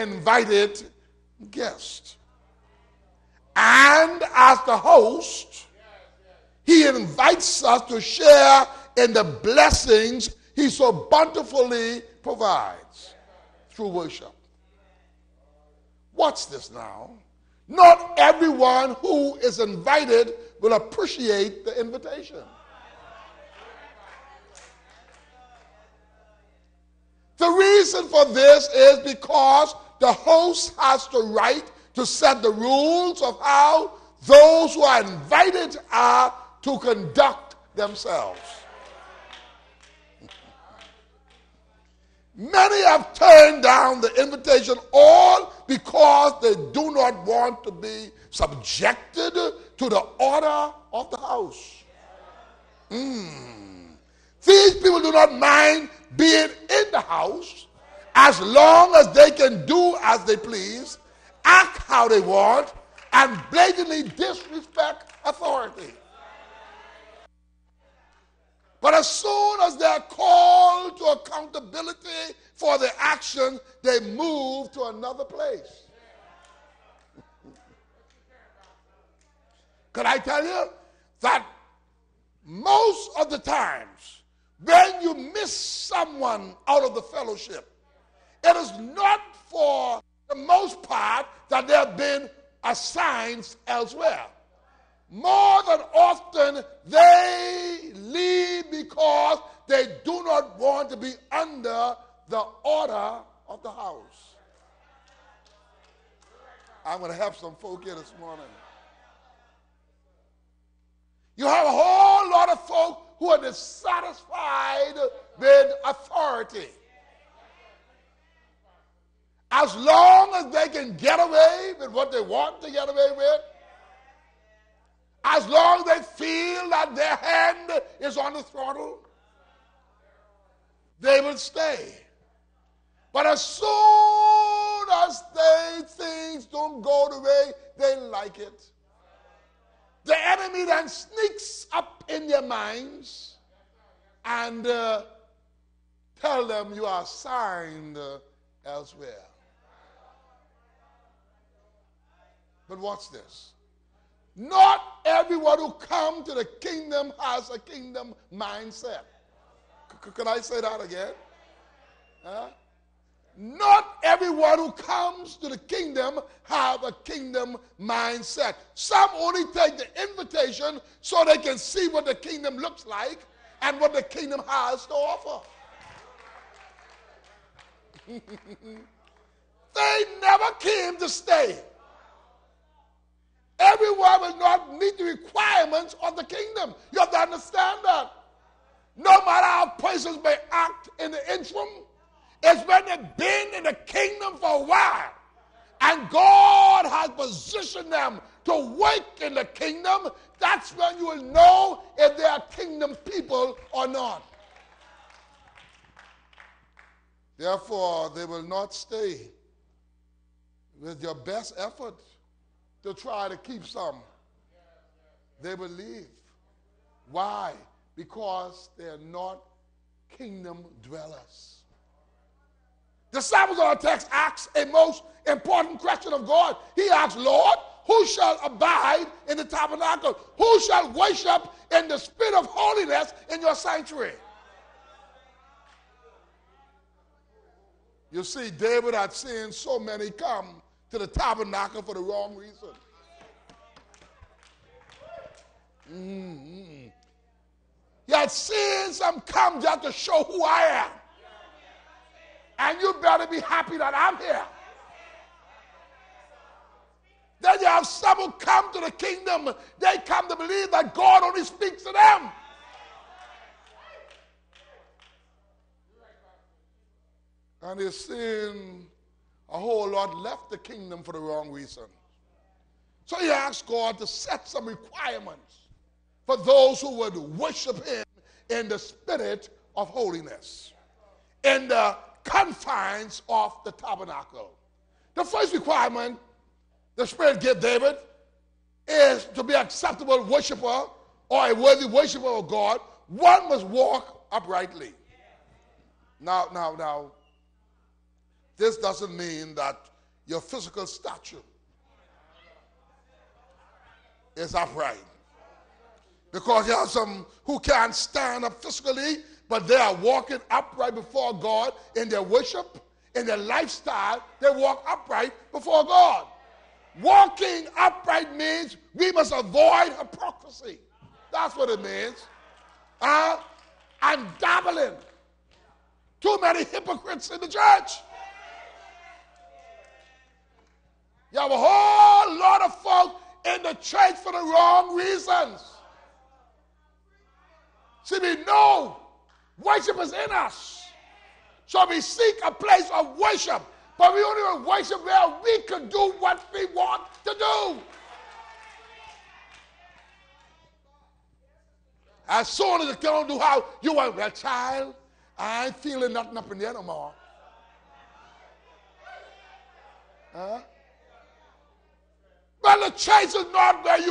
invited guest. And as the host, he invites us to share in the blessings he so bountifully provides through worship. Watch this now. Not everyone who is invited will appreciate the invitation. The reason for this is because the host has the right to set the rules of how those who are invited are to conduct themselves. Many have turned down the invitation all because they do not want to be subjected to the order of the house. These people do not mind being in the house as long as they can do as they please, act how they want, and blatantly disrespect authority. But as soon as they're called to accountability for their actions, they move to another place. Could I tell you that most of the times when you miss someone out of the fellowship, it is not for the most part that they have been assigned elsewhere. More than often, they leave because they do not want to be under the order of the house. I'm going to help some folk here this morning. You have a whole lot of folk who are dissatisfied with authority. As long as they can get away with what they want to get away with, as long as they feel that their hand is on the throttle, they will stay. But as soon as things don't go the way they like it, the enemy then sneaks up in their minds and tell them you are assigned elsewhere. But watch this. Not everyone who comes to the kingdom has a kingdom mindset. Could I say that again? Not everyone who comes to the kingdom have a kingdom mindset. Some only take the invitation so they can see what the kingdom looks like and what the kingdom has to offer. They never came to stay. Everyone will not meet the requirements of the kingdom. You have to understand that. No matter how persons may act in the interim, it's when they've been in the kingdom for a while and God has positioned them to work in the kingdom, that's when you will know if they are kingdom people or not. Therefore, they will not stay with your best effort to try to keep some. They will leave. Why? Because they're not kingdom dwellers. The disciples of our text asks a most important question of God. He asks, Lord, who shall abide in the tabernacle? Who shall worship in the spirit of holiness in your sanctuary? You see, David had seen so many come to the tabernacle for the wrong reason. He had seen some come just to show who I am. And you better be happy that I'm here. Then you have some who come to the kingdom. They come to believe that God only speaks to them. And they've seen a whole lot left the kingdom for the wrong reason. So he asked God to set some requirements for those who would worship him in the spirit of holiness, in the confines of the tabernacle. The first requirement the Spirit gave David is to be an acceptable worshiper or a worthy worshiper of God. One must walk uprightly. Now, this doesn't mean that your physical stature is upright. Because there are some who can't stand up physically, but they are walking upright before God in their worship, in their lifestyle. They walk upright before God. Walking upright means we must avoid hypocrisy. That's what it means. And dabbling. Too many hypocrites in the church. You have a whole lot of folk in the church for the wrong reasons. See, we know worship is in us. So we seek a place of worship. But we only want worship where we can do what we want to do. As soon as it can't do how you want, well, child, I ain't feeling nothing up in there no more. Well, the church is not where you